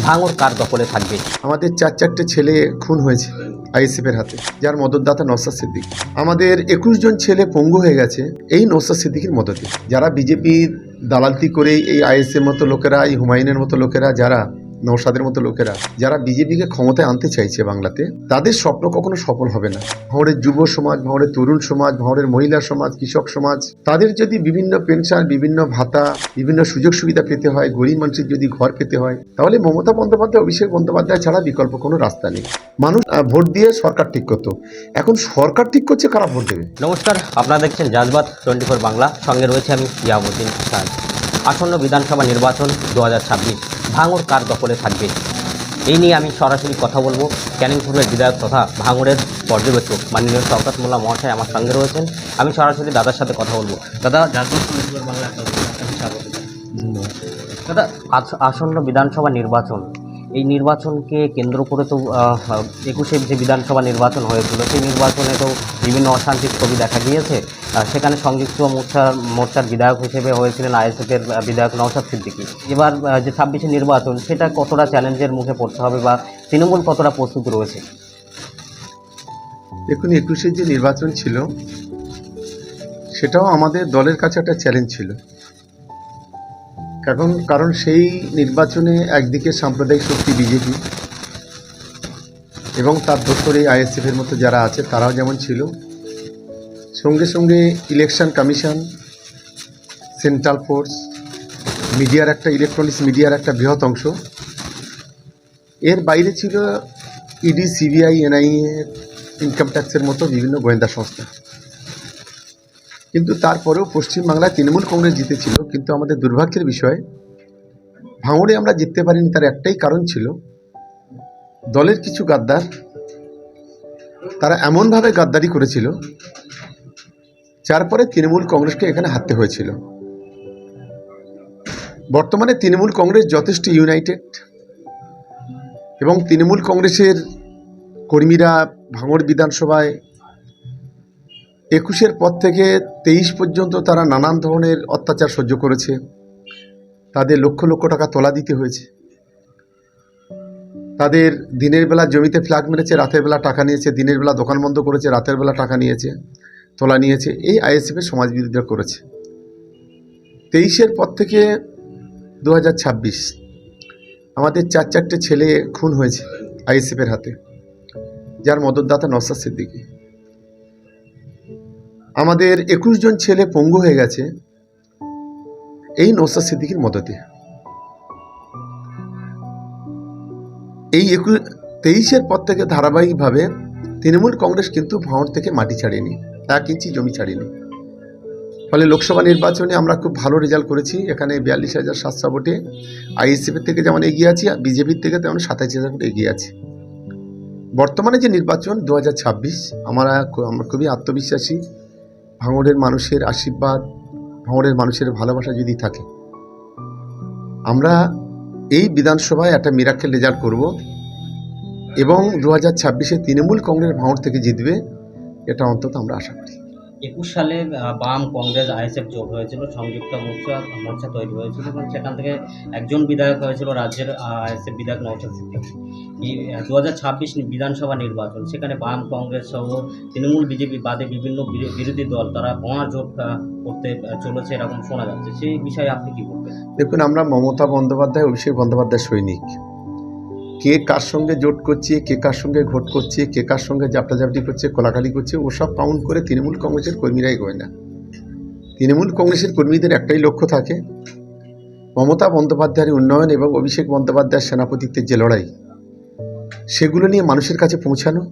ভাঙর কার দখলে থাকবে? আমাদের চারটে ছেলে খুন হয়েছে আইএসএফ এর হাতে, যার মদতদাতা নওশাদ সিদ্দিকী। আমাদের 21 জন ছেলে পঙ্গু হয়ে গেছে এই নওশাদ সিদ্দিকীর মদতে। যারা বিজেপির দালালতি করে এই আইএসএফ মতো লোকেরা, এই হুমায়ুনের মতো লোকেরা, যারা নওশাদের মতো লোকেরা যারা বিজেপিকে ক্ষমতায় আনতে চাইছে বাংলাতে, তাদের স্বপ্ন কখনো সফল হবে না। ভাঙড়ের যুব সমাজ, ভাঙড়ের তরুণ সমাজ, ভাঙড়ের মহিলা সমাজ, কৃষক সমাজ, তাদের যদি বিভিন্ন পেনশন, বিভিন্ন ভাতা, বিভিন্ন সুযোগ সুবিধা পেতে হয়, গরিব মানুষের যদি ঘর পেতে হয়, তাহলে মমতা বন্দ্যোপাধ্যায়, অভিষেক বন্দ্যোপাধ্যায় ছাড়া বিকল্প কোনো রাস্তা নেই। মানুষ ভোট দিয়ে সরকার ঠিক করতো, এখন সরকার ঠিক করছে কারা ভোট দেবে। নমস্কার, আপনারা দেখছেন জাজবাত 24 বাংলা। সঙ্গে রয়েছে আমি ইয়াবুদ্দিন সাদ। আসন্ন বিধানসভা নির্বাচন 2026, ভাঙর কার দখলে থাকবে, এই নিয়ে আমি সরাসরি কথা বলবো। ক্যানিং পূর্বের বিধায়ক তথা ভাঙড়ের পর্যবেক্ষক মাননীয় শওকত মোল্লা মহাশয় আমার সঙ্গে রয়েছেন। আমি সরাসরি দাদার সাথে কথা বলবো। দাদা, জাজবাত 24 বাংলা আপনাকে স্বাগত। দাদা, আসন্ন বিধানসভা নির্বাচন, এই নির্বাচনকে কেন্দ্র করে তো 21-এ যে বিধানসভা নির্বাচন হয়েছিল, সেই নির্বাচনে তো বিভিন্ন অশান্তির ছবি দেখা গিয়েছে। সেখানে সংযুক্ত মোর্চার বিধায়ক হিসেবে হয়েছিলেন আইএসএফের বিধায়ক নওশাদ সিদ্দিকী। এবার যে 26-এ নির্বাচন, সেটা কতটা চ্যালেঞ্জের মুখে পড়তে হবে বা তৃণমূল কতটা প্রস্তুত রয়েছে? দেখুন, 21-এর যে নির্বাচন ছিল সেটাও আমাদের দলের কাছে একটা চ্যালেঞ্জ ছিল। কারণ সেই নির্বাচনে একদিকে সাম্প্রদায়িক শক্তি বিজেপি এবং তার দপ্তরে আইএসএফ এর মতো যারা আছে তারাও যেমন ছিল, সঙ্গে সঙ্গে ইলেকশন কমিশন, সেন্ট্রাল ফোর্স, মিডিয়ার একটা, ইলেকট্রনিক্স মিডিয়ার একটা বৃহৎ অংশ, এর বাইরে ছিল ইডি, সিবিআই, এনআইএ, ইনকাম ট্যাক্সের মতো বিভিন্ন গোয়েন্দা সংস্থা। কিন্তু তারপরেও পশ্চিমবাংলায় তৃণমূল কংগ্রেস জিতেছিল। কিন্তু আমাদের দুর্ভাগ্যের বিষয়, ভাঙড়ে আমরা জিততে পারিনি। তার একটাই কারণ ছিল, দলের কিছু গাদ্দার তারা এমনভাবে গাদ্দারি করেছিল যার পরে তৃণমূল কংগ্রেসকে এখানে হারতে হয়েছিল। বর্তমানে তৃণমূল কংগ্রেস যথেষ্ট ইউনাইটেড এবং তৃণমূল কংগ্রেসের কর্মীরা ভাঙড় বিধানসভায় 21-এর পর থেকে 23 পর্যন্ত তারা নানান ধরনের অত্যাচার সহ্য করেছে। তাদের লক্ষ লক্ষ টাকা তোলা দিতে হয়েছে। তাদের দিনের বেলা জমিতে ফ্ল্যাগ মেরেছে, রাতের বেলা টাকা নিয়েছে, দিনের বেলা দোকান বন্ধ করেছে, রাতের বেলা টাকা নিয়েছে, তোলা নিয়েছে। এই আইএসএফের সমাজ বিরোধীরা করেছে। 23-এর পর থেকে 2026 আমাদের চারটে ছেলে খুন হয়েছে আইএসএফের হাতে, যার মদতদাতা নওশাদ সিদ্দিকী। আমাদের 21 জন ছেলে পঙ্গু হয়ে গেছে এই নওশাদ সিদ্দিকীর মদতে। এই 23-এর পর থেকে ধারাবাহিকভাবে তৃণমূল কংগ্রেস কিন্তু ভাঙড় থেকে মাটি ছাড়েনি, 1 ইঞ্চি জমি ছাড়েনি। ফলে লোকসভা নির্বাচনে আমরা খুব ভালো রেজাল্ট করেছি। এখানে 42,700 ভোটে আইএসএফের থেকে যেমন এগিয়ে আছি, বিজেপির থেকে তেমন 27,000 ভোটে এগিয়ে আছি। বর্তমানে যে নির্বাচন 2026, আমরা খুবই আত্মবিশ্বাসী। ভাঙড়ের মানুষের আশীর্বাদ, ভাঙড়ের মানুষের ভালোবাসা যদি থাকে, আমরা এই বিধানসভায় একটা মিরাক্কেল রেজাল্ট করব এবং 2026-এ তৃণমূল কংগ্রেস ভাঙড় থেকে জিতবে, এটা অন্তত আমরা আশা করি। 21 সালে বাম, কংগ্রেস, আইএসএফ জোট হয়েছিল, সংযুক্ত মোর্চা তৈরি হয়েছিল এবং সেখান থেকে একজন বিধায়ক হয়েছিল রাজ্যের আইএসএফ বিধায়ক নওশাদ সিদ্দিকী। এই 2026 বিধানসভা নির্বাচন, সেখানে বাম, কংগ্রেস সহ তৃণমূল, বিজেপি বাদে বিভিন্ন বিরোধী দল তারা মহাজোট করতে চলেছে এরকম শোনা যাচ্ছে। সেই বিষয়ে আপনি কি বলবেন? দেখুন, আমরা মমতা বন্দ্যোপাধ্যায়, অভিষেক বন্দ্যোপাধ্যায় সৈনিক। কে কার সঙ্গে জোট করছে, কে কার সঙ্গে ঘোট করছে, কে কার সঙ্গে জাপটাঝাপটি করছে, কোলাকালি করছে, ওসব কাউন্ট করে তৃণমূল কংগ্রেসের কর্মীরাই গোয় না। তৃণমূল কংগ্রেসের কর্মীদের একটাই লক্ষ্য থাকে, মমতা বন্দ্যোপাধ্যায়ের উন্নয়ন এবং অভিষেক বন্দ্যোপাধ্যায়ের সেনাপতিত্বের যে লড়াই, সেগুলো নিয়ে মানুষের কাছে পৌঁছানো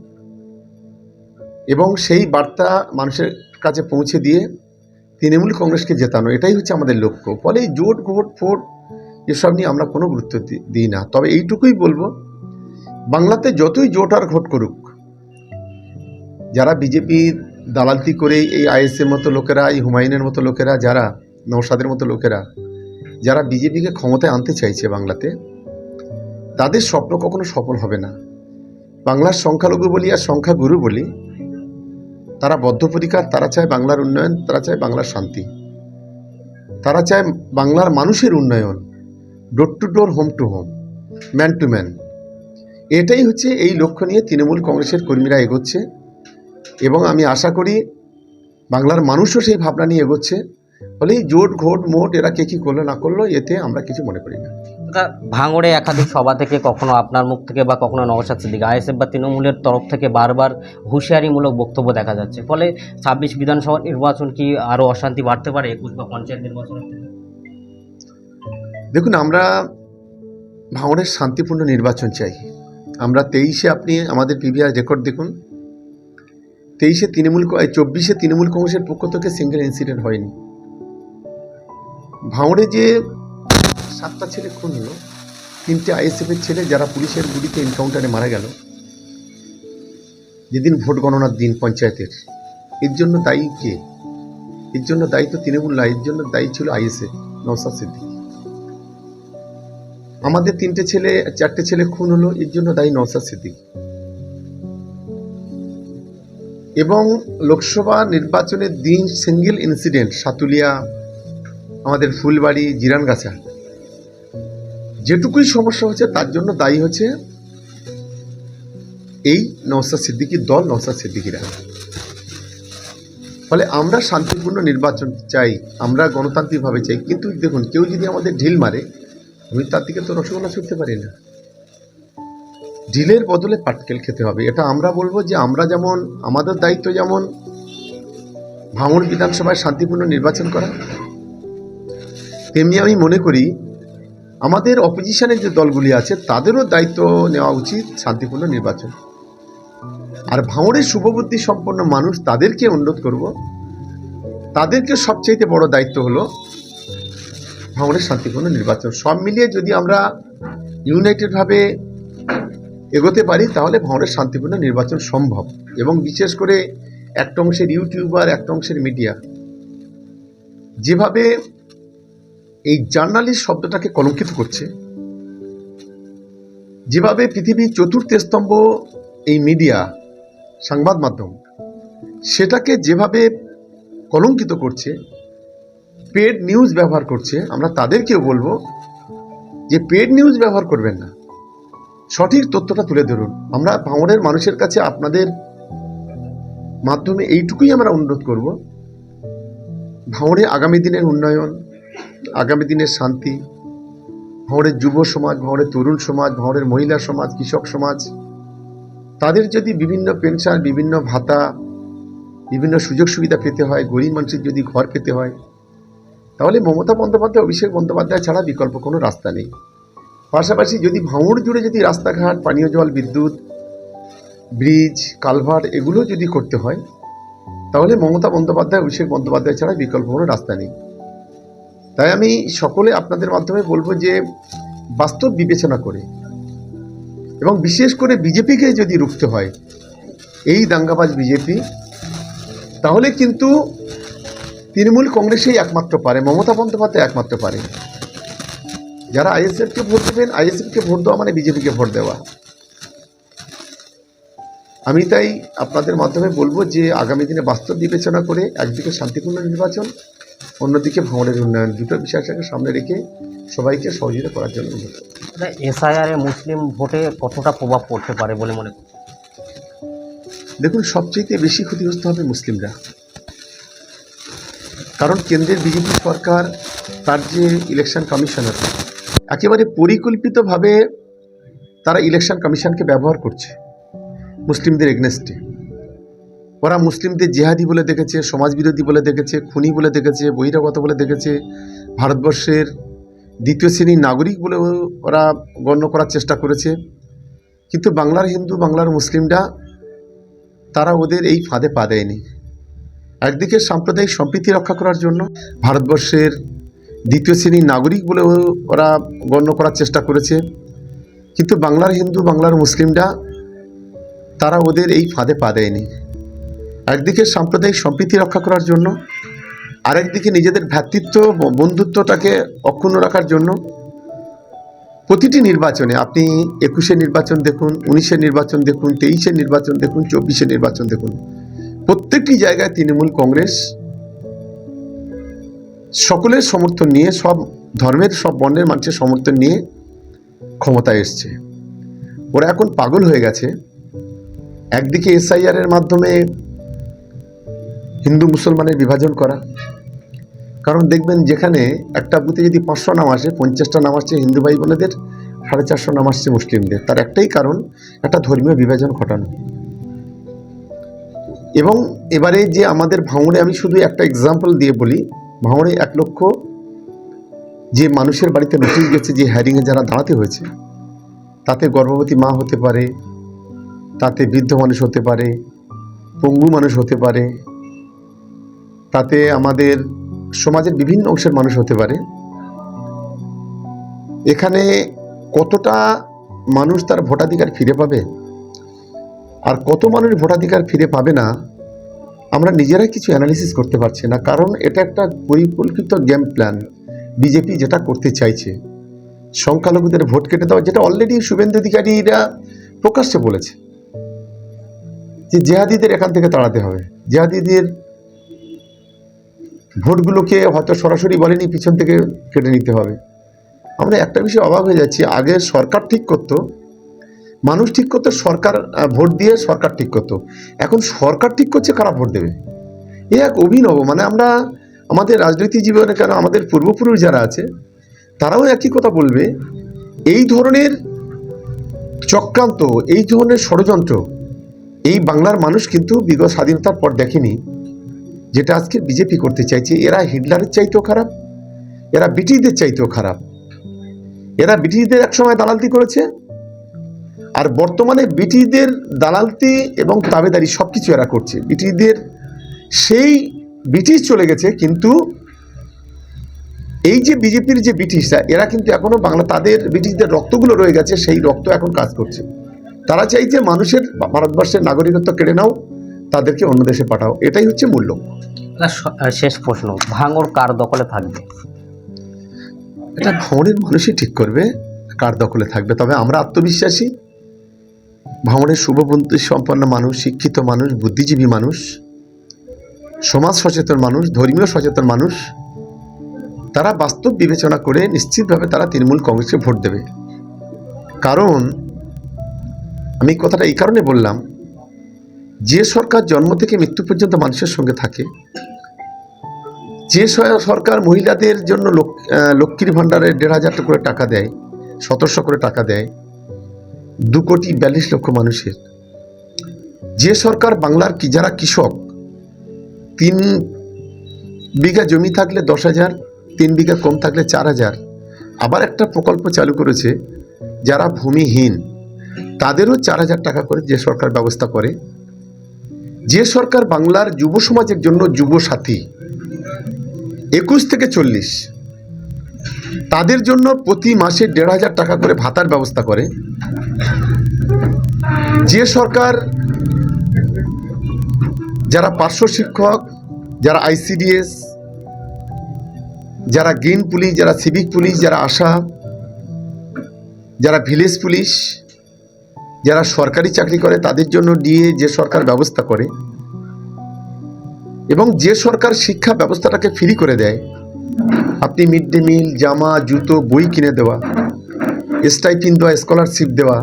এবং সেই বার্তা মানুষের কাছে পৌঁছে দিয়ে তৃণমূল কংগ্রেসকে জেতানো, এটাই হচ্ছে আমাদের লক্ষ্য। ফলে এই জোট, ঘোট, ফোট এসব নিয়ে আমরা কোনো গুরুত্ব দিই না। তবে এইটুকুই বলবো, বাংলাতে যতই জোট আর ঘোট করুক, যারা বিজেপির দালালতি করে এই আইএসএর মতো লোকেরা, এই হুমায়ুনের মতো লোকেরা, যারা নওশাদের মতো লোকেরা যারা বিজেপিকে ক্ষমতায় আনতে চাইছে বাংলাতে, তাদের স্বপ্ন কখনো সফল হবে না। বাংলার সংখ্যালঘু বলি আর সংখ্যাগুরু বলি, তারা বদ্ধপরিকর। তারা চায় বাংলার উন্নয়ন, তারা চায় বাংলার শান্তি, তারা চায় বাংলার মানুষের উন্নয়ন, door to door, home to home. Man to man, এটাই হচ্ছে এই লক্ষ্য নিয়ে তৃণমূল কংগ্রেসের কর্মীরা এগোচ্ছে এবং আমি আশা করি বাংলার মানুষও সেই ভাবনা নিয়ে এগোচ্ছে। ফলে এই জোট ঘোট মোট এরা কে কী করলো না করলো এতে আমরা কিছু মনে করি না। ভাঙড়ে একাধিক সভা থেকে কখনো আপনার মুখ থেকে বা কখনো নওশাদ সিদ্দিকী আইএসএফ বা তৃণমূলের তরফ থেকে বারবার হুঁশিয়ারিমূলক বক্তব্য দেখা যাচ্ছে। ফলে 26 বিধানসভা নির্বাচন কি আরও অশান্তি বাড়তে পারে 21 বা পঞ্চায়েত নির্বাচনের থেকে? দেখুন, আমরা ভাঙড়ের শান্তিপূর্ণ নির্বাচন চাই। আমরা 23-এ আপনি আমাদের পিভিআর রেকর্ড দেখুন, 23-এ 24-এ তৃণমূল কংগ্রেসের পক্ষ থেকে সিঙ্গেল ইনসিডেন্ট হয়নি। ভাঙড়ে যে 7টা ছেলে খুন হলো, 3টে আইএসএফের ছেলে যারা পুলিশের গুলিতে এনকাউন্টারে মারা গেল যেদিন ভোট গণনার দিন পঞ্চায়েতের, এর জন্য দায়ী কে? এর জন্য দায়ী তো তৃণমূল না, এর জন্য দায়ী ছিল আইএসএফ, নওশাদ সিদ্দিকী। আমাদের 4টে ছেলে খুন হলো, এর জন্য দায়ী নওশাদ সিদ্দিকী। এবং লোকসভা নির্বাচনের দিন সিঙ্গেল ইনসিডেন্ট সাতুলিয়া, আমাদের ফুলবাড়ি, জিরানগাছা, যেটুকুই সমস্যা হচ্ছে তার জন্য দায়ী হচ্ছে এই নওশাদ সিদ্দিকীর দল, নওশাদ সিদ্দিকীরা। ফলে আমরা শান্তিপূর্ণ নির্বাচন চাই, আমরা গণতান্ত্রিকভাবে চাই। কিন্তু দেখুন, কেউ যদি আমাদের ঢিল মারে, আমি তার দিকে তো রসগোল্লা ছুটতে পারি না। ঢিলের বদলে পাটকেল খেতে হবে। এটা আমরা বলবো যে আমরা যেমন আমাদের দায়িত্ব যেমন ভাঙড় বিধানসভায় শান্তিপূর্ণ নির্বাচন করা, তেমনি আমি মনে করি আমাদের অপোজিশনের যে দলগুলি আছে তাদেরও দায়িত্ব নেওয়া উচিত শান্তিপূর্ণ নির্বাচন। আর ভাঙড়ের শুভবুদ্ধি সম্পন্ন মানুষ, তাদেরকে অনুরোধ করব, তাদেরকে সবচাইতে বড় দায়িত্ব হলো ভাঙড়ের শান্তিপূর্ণ নির্বাচন। সব মিলিয়ে যদি আমরা ইউনাইটেডভাবে এগোতে পারি তাহলে ভাঙড়ের শান্তিপূর্ণ নির্বাচন সম্ভব। এবং বিশেষ করে একটা অংশের ইউটিউবার, একটা অংশের মিডিয়া যেভাবে এই জার্নালিস্ট শব্দটাকে কলঙ্কিত করছে, যেভাবে পৃথিবীর চতুর্থ স্তম্ভ এই মিডিয়া, সংবাদ মাধ্যম, সেটাকে যেভাবে কলঙ্কিত করছে, পেড নিউজ ব্যবহার করছে, আমরা তাদেরকেও বলবো যে পেড নিউজ ব্যবহার করবেন না, সঠিক তথ্যটা তুলে ধরুন। আমরা ভাঙড়ের মানুষের কাছে আপনাদের মাধ্যমে এইটুকুই আমরা অনুরোধ করব, ভাঙড়ে আগামী দিনের উন্নয়ন, আগামী দিনের শান্তি, ভাঙড়ের যুব সমাজ, ভাঙড়ের তরুণ সমাজ, ভাঙড়ের মহিলা সমাজ, কৃষক সমাজ, তাদের যদি বিভিন্ন পেনশন, বিভিন্ন ভাতা, বিভিন্ন সুযোগ সুবিধা পেতে হয়, গরিব মানুষের যদি ঘর পেতে হয়, তাহলে মমতা বন্দ্যোপাধ্যায়, অভিষেক বন্দ্যোপাধ্যায় ছাড়া বিকল্প কোনো রাস্তা নেই। পাশাপাশি যদি ভাঙড় জুড়ে যদি রাস্তাঘাট, পানীয় জল, বিদ্যুৎ, ব্রিজ, কালভার্ট এগুলো যদি করতে হয়, তাহলে মমতা বন্দ্যোপাধ্যায়, অভিষেক বন্দ্যোপাধ্যায় ছাড়া বিকল্প কোনো রাস্তা নেই। তাই আমি সকলে আপনাদের মাধ্যমে বলবো যে বাস্তব বিবেচনা করে এবং বিশেষ করে বিজেপিকে যদি রুখতে হয়, এই দাঙ্গাবাজ বিজেপি, তাহলে কিন্তু তৃণমূল কংগ্রেসেই একমাত্র পারে, মমতা বন্দ্যোপাধ্যায় একমাত্র পারে। যারা আইএসএফকে ভোট দেবেন, আইএসএফকে ভোট দেওয়া মানে বিজেপিকে ভোট দেওয়া। আমি তাই আপনাদের মাধ্যমে বলবো যে আগামী দিনে বাস্তব বিবেচনা করে একদিকে শান্তিপূর্ণ নির্বাচন, অন্যদিকে ভাঙড়ের উন্নয়ন, দুটো বিষয়টাকে সামনে রেখে সবাইকে সহযোগিতা করার জন্য অনুরোধ। এসআইআরে মুসলিম ভোটে কতটা প্রভাব পড়তে পারে বলে মনে করছেন? দেখুন, সবচেয়ে বেশি ক্ষতিগ্রস্ত হবে মুসলিমরা। কারণ কেন্দ্রের বিজেপি সরকার, তার যে ইলেকশন কমিশনার, একেবারে পরিকল্পিতভাবে তারা ইলেকশন কমিশনকে ব্যবহার করছে মুসলিমদের এগনেস্টে। ওরা মুসলিমদের জেহাদি বলে দেখেছে, সমাজবিরোধী বলে দেখেছে, খুনি বলে দেখেছে, বহিরাগত বলে দেখেছে, ভারতবর্ষের দ্বিতীয় শ্রেণীর নাগরিক বলে ওরা গণ্য করার চেষ্টা করেছে। কিন্তু বাংলার হিন্দু, বাংলার মুসলিমরা, তারা ওদের এই ফাঁদে পা দেয়নি। একদিকে সাম্প্রদায়িক সম্প্রীতি রক্ষা করার জন্য ভারতবর্ষের দ্বিতীয় শ্রেণীর নাগরিক বলে ওরা গণ্য করার চেষ্টা করেছে, কিন্তু বাংলার হিন্দু, বাংলার মুসলিমরা, তারা ওদের এই ফাঁদে পা দেয়নি। একদিকে সাম্প্রদায়িক সম্প্রীতি রক্ষা করার জন্য, আরেকদিকে নিজেদের ভ্রাতৃত্ব, বন্ধুত্বটাকে অক্ষুণ্ণ রাখার জন্য প্রতিটি নির্বাচনে, আপনি 21-এর নির্বাচন দেখুন, 19-এর নির্বাচন দেখুন, 23-এর নির্বাচন দেখুন, 24-এর নির্বাচন দেখুন, প্রত্যেকটি জায়গায় তৃণমূল কংগ্রেস সকলের সমর্থন নিয়ে, সব ধর্মের, সব বর্ণের মানুষের সমর্থন নিয়ে ক্ষমতায় এসছে। ওরা এখন পাগল হয়ে গেছে। একদিকে এসআইআর এর মাধ্যমে হিন্দু মুসলমানের বিভাজন করা, কারণ দেখবেন যেখানে একটা বুথে যদি 500 নাম আসে, 50টা নাম আসছে হিন্দু ভাই বোনেদের, 450 নাম আসছে মুসলিমদের। তার একটাই কারণ, একটা ধর্মীয় বিভাজন ঘটানো। এবং এবারে যে আমাদের ভাঙড়ে, আমি শুধু একটা এক্সাম্পল দিয়ে বলি, ভাঙড়ে 1 লক্ষ যে মানুষের বাড়িতে নোটিশ গেছে, যে হ্যারিংয়ে যারা দাঁড়াতে হয়েছে, তাতে গর্ভবতী মা হতে পারে, তাতে বৃদ্ধ মানুষ হতে পারে, পঙ্গু মানুষ হতে পারে, তাতে আমাদের সমাজের বিভিন্ন অংশের মানুষ হতে পারে। এখানে কতটা মানুষ তার ভোটাধিকার ফিরে পাবে আর কত মানুষ ভোটাধিকার ফিরে পাবে না, আমরা নিজেরাই কিছু অ্যানালিসিস করতে পারছি না। কারণ এটা একটা পরিকল্পিত গেম প্ল্যান। বিজেপি যেটা করতে চাইছে, সংখ্যালঘুদের ভোট কেটে দেওয়া, যেটা অলরেডি শুভেন্দু অধিকারীরা প্রকাশ্যে বলেছে যে জেহাদিদের এখান থেকে তাড়াতে হবে, জেহাদিদের ভোটগুলোকে হয়তো সরাসরি বলেনি, পিছন থেকে কেটে নিতে হবে। আমরা একটা বিষয়ে অবাক হয়ে যাচ্ছি, আগে সরকার ঠিক করতো, মানুষ ঠিক করতো, সরকার ভোট দিয়ে সরকার ঠিক করতো। এখন সরকার ঠিক করছে কারা ভোট দেবে। এ এক অভিনব, মানে আমরা আমাদের রাজনৈতিক জীবনে, কেন আমাদের পূর্বপুরুষ যারা আছে তারাও একই কথা বলবে, এই ধরনের চক্রান্ত, এই ধরনের ষড়যন্ত্র এই বাংলার মানুষ কিন্তু বিগত স্বাধীনতার পর দেখেনি, যেটা আজকে বিজেপি করতে চাইছে। এরা হিটলারের চাইতেও খারাপ, এরা ব্রিটিশদের চাইতেও খারাপ। এরা ব্রিটিশদের একসময় দালালতি করেছে, আর বর্তমানে ব্রিটিশদের দালালতি এবং তাবেদারি সবকিছু এরা করছে। ব্রিটিশদের সেই ব্রিটিশ চলে গেছে, কিন্তু এই যে বিজেপির যে ব্রিটিশরা, এরা কিন্তু এখনো বাংলা, তাদের ব্রিটিশদের রক্তগুলো রয়ে গেছে, সেই রক্ত এখন কাজ করছে। তারা চাইছে মানুষের ভারতবর্ষের নাগরিকত্ব কেড়ে নাও, তাদেরকে অন্য দেশে পাঠাও। এটাই হচ্ছে মূল লক্ষ্য। শেষ প্রশ্ন, ভাঙড় কার দখলে থাকবে? এটা ভাঙড়ের মানুষই ঠিক করবে কার দখলে থাকবে। তবে আমরা আত্মবিশ্বাসী, ভাঙড়ের শুভবুদ্ধি সম্পন্ন মানুষ, শিক্ষিত মানুষ, বুদ্ধিজীবী মানুষ, সমাজ সচেতন মানুষ, ধর্মীয় সচেতন মানুষ, তারা বাস্তব বিবেচনা করে নিশ্চিতভাবে তারা তৃণমূল কংগ্রেসকে ভোট দেবে। কারণ আমি কথাটা এই কারণে বললাম, যে সরকার জন্ম থেকে মৃত্যু পর্যন্ত মানুষের সঙ্গে থাকে, যে সরকার মহিলাদের জন্য লক্ষ্মীর ভাণ্ডারে 1,500 করে টাকা দেয়, 1,700 করে টাকা দেয় 2,42,00,000 মানুষের, যে সরকার বাংলার যারা কৃষক, 3 বিঘা জমি থাকলে 10,000, 3 বিঘা কম থাকলে 4,000, আবার একটা প্রকল্প চালু করেছে যারা ভূমিহীন তাদেরও 4,000 টাকা করে যে সরকার ব্যবস্থা করে, যে সরকার বাংলার যুব সমাজের জন্য যুব সাথী 21 থেকে 40 তাদের জন্য প্রতি মাসে 1,500 টাকা করে ভাতার ব্যবস্থা করে, যে সরকার যারা পার্শ্ব শিক্ষক, যারা আইসিডিএস, যারা গ্রিন পুলিশ, যারা সিভিক পুলিশ, যারা আশা, যারা ভিলেজ পুলিশ, যারা সরকারি চাকরি করে তাদের জন্য ডিএ যে সরকার ব্যবস্থা করে, এবং যে সরকার শিক্ষা ব্যবস্থাটাকে ফ্রি করে দেয়, আপনি মিড ডে মিল, জামা, জুতো, বই কিনে দেওয়া, স্টাইপেন্ড দেওয়া, স্কলারশিপ দেওয়া,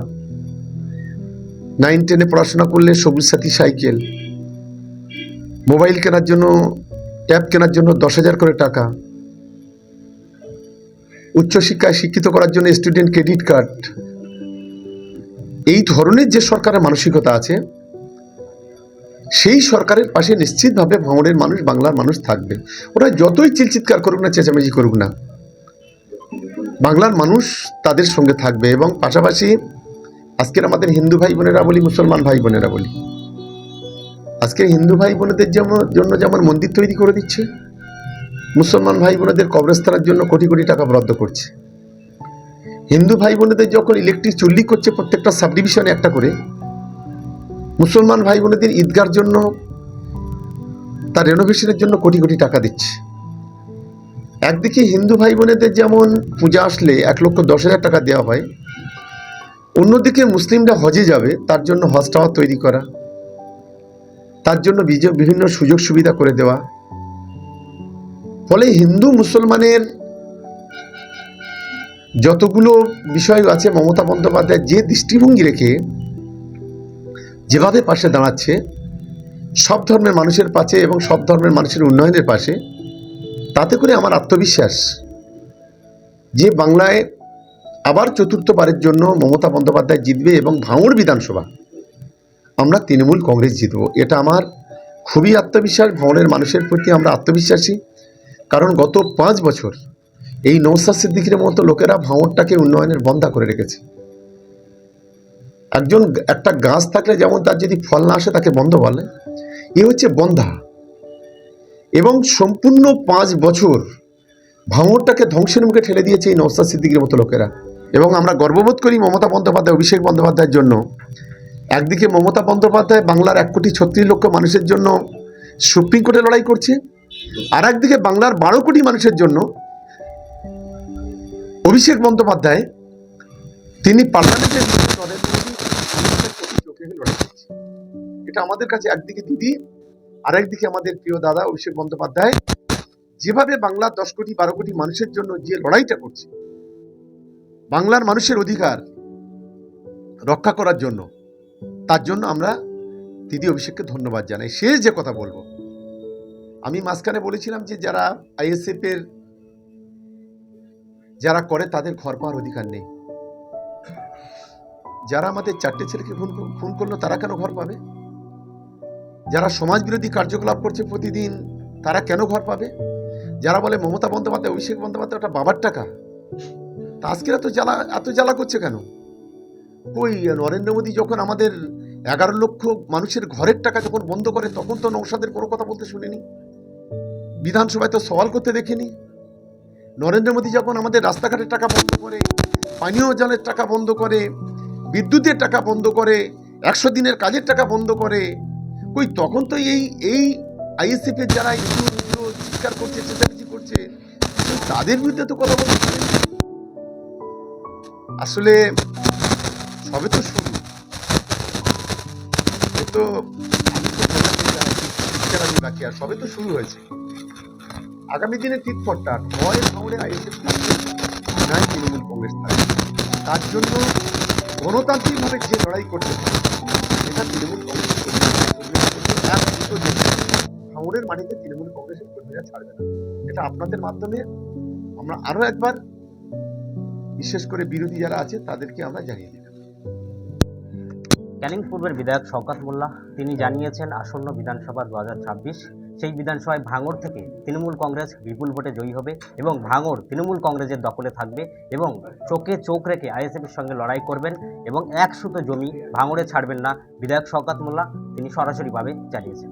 9-10 পড়াশোনা করলে সবুজ সাথী সাইকেল, মোবাইল কেনার জন্য, ট্যাব কেনার জন্য 10,000 করে টাকা, উচ্চশিক্ষায় শিক্ষিত করার জন্য স্টুডেন্ট ক্রেডিট কার্ড। এই ধরনের যে সরকারের মানসিকতা আছে, সেই সরকারের পাশে নিশ্চিতভাবে ভাঙড়ের মানুষ, বাংলার মানুষ থাকবে। ওরা যতই চিৎকার করুক না, চেঁচামেচি করুক না, বাংলার মানুষ তাদের সঙ্গে থাকবে। এবং পাশাপাশি আজকের আমাদের হিন্দু ভাই বোনেরা বলি, মুসলমান ভাই বোনেরা বলি, আজকে হিন্দু ভাই বোনেদের জন্য যেমন মন্দির তৈরি করে দিচ্ছে, মুসলমান ভাই বোনেদের কবরস্থানের জন্য কোটি কোটি টাকা বরাদ্দ করছে। হিন্দু ভাই বোনেদের যখন ইলেকট্রিক চুল্লি করছে প্রত্যেকটা সাব ডিভিশনে একটা করে, মুসলমান ভাই বোনেদের ঈদগার জন্য, তার রেনোভেশনের জন্য কোটি কোটি টাকা দিচ্ছে। একদিকে হিন্দু ভাই বোনেদের যেমন পূজা আসলে 1,10,000 টাকা দেওয়া হয়, অন্যদিকে মুসলিমরা হজে যাবে তার জন্য হজ টাওয়ার তৈরি করা, তার জন্য বিভিন্ন সুযোগ সুবিধা করে দেওয়া। ফলে হিন্দু মুসলমানের যতগুলো বিষয় আছে মমতা বন্দ্যোপাধ্যায় যে দৃষ্টিভঙ্গি রেখে যেভাবে পাশে দাঁড়াচ্ছে সব ধর্মের মানুষের পাশে এবং সব ধর্মের মানুষের উন্নয়নের পাশে, তাতে করে আমার আত্মবিশ্বাস যে বাংলায় আবার চতুর্থবারের জন্য মমতা বন্দ্যোপাধ্যায় জিতবে এবং ভাঙড় বিধানসভা আমরা তৃণমূল কংগ্রেস জিতব। এটা আমার খুবই আত্মবিশ্বাস। ভাঙড়ের মানুষের প্রতি আমরা আত্মবিশ্বাসী, কারণ গত 5 বছর এই নওশাদ সিদ্দিকীর মতো লোকেরা ভাঙড়টাকে উন্নয়নের বন্ধা করে রেখেছে। একটা গাছ থাকলে যেমন তার যদি ফল না আসে তাকে বন্ধ বলে, এ হচ্ছে বন্ধা। এবং সম্পূর্ণ 5 বছর ভাঙড়টাকে ধ্বংসের মুখে ঠেলে দিয়েছে এই নওশাদ সিদ্দিকীর মতো লোকেরা। এবং আমরা গর্ববোধ করি মমতা বন্দ্যোপাধ্যায়, অভিষেক বন্দ্যোপাধ্যায়ের জন্য। একদিকে মমতা বন্দ্যোপাধ্যায় বাংলার 1,36,00,000 মানুষের জন্য সুপ্রিম কোর্টে লড়াই করছে, আর একদিকে বাংলার 12 কোটি মানুষের জন্য অভিষেক বন্দ্যোপাধ্যায় তিনি পার্লামেন্টের লড়াই করছে। এটা আমাদের কাছে একদিকে দিদি, আর একদিকে আমাদের প্রিয় দাদা অভিষেক বন্দ্যোপাধ্যায় যেভাবে বাংলার 10 কোটি 12 কোটি মানুষের জন্য যে লড়াইটা করছে, বাংলার মানুষের অধিকার রক্ষা করার জন্য, তার জন্য আমরা দিদি অভিষেককে ধন্যবাদ জানাই। শেষ যে কথা বলবো, আমি মাঝখানে বলেছিলাম যে যারা আইএসএফ এর যারা করে তাদের ঘর পাওয়ার অধিকার নেই। যারা আমাদের 4টে ছেলেকে খুন করলো তারা কেন ঘর পাবে? যারা সমাজ বিরোধী কার্যকলাপ করছে প্রতিদিন তারা কেন ঘর পাবে? যারা বলে মমতা বন্দ্যোপাধ্যায়, অভিষেক বন্দ্যোপাধ্যায় ওটা বাবার টাকা, তা আজকে এত জ্বালা করছে কেন? কই নরেন্দ্র মোদী যখন আমাদের 11 লক্ষ মানুষের ঘরের টাকা যখন বন্ধ করে, তখন তো নওশাদের কোনো কথা বলতে শুনিনি, বিধানসভায় তো সওয়াল করতে দেখিনি। নরেন্দ্র মোদী যখন আমাদের রাস্তাঘাটের টাকা বন্ধ করে, পানীয় জলের টাকা বন্ধ করে, বিদ্যুতের টাকা বন্ধ করে, 100 দিনের কাজের টাকা বন্ধ করে, কই তখন তো এই আইএসএফ এর যারা চিৎকার করছে, চেঁচামেচি করছে, তাদের বিরুদ্ধে তো কথা বলতে পারে। আসলে সবে তো শুরু, তো বাকি আর সবে তো শুরু হয়েছে। আগামী দিনে টিটফটটা হয় ভাঙড়ে আইএসএফ থাকবে, নাই তৃণমূল কংগ্রেস থাকবে। তার জন্য গণতান্ত্রিকভাবে যে লড়াই করতে হবে সেটা তৃণমূল কংগ্রেসের ভাঙড়ের মাটিতে তৃণমূল কংগ্রেসের কর্মীরা ছাড়বে না। এটা আপনাদের মাধ্যমে আমরা আরো একবার বিশেষ করে বিরোধী যারা আছে তাদেরকে আমরা জানিয়ে দিলাম। ক্যানিং পূর্বের বিধায়ক শওকত মোল্লা তিনি জানিয়েছেন আসন্ন বিধানসভা 2026 সেই বিধানসভায় ভাঙড় থেকে তৃণমূল কংগ্রেস বিপুল ভোটে জয়ী হবে এবং ভাঙড় তৃণমূল কংগ্রেসের দখলে থাকবে এবং চোখে চোখ রেখে আইএসএফের সঙ্গে লড়াই করবেন এবং 1 সুতো জমি ভাঙড়ে ছাড়বেন না বিধায়ক শওকত মোল্লা তিনি সরাসরিভাবে জানিয়েছেন।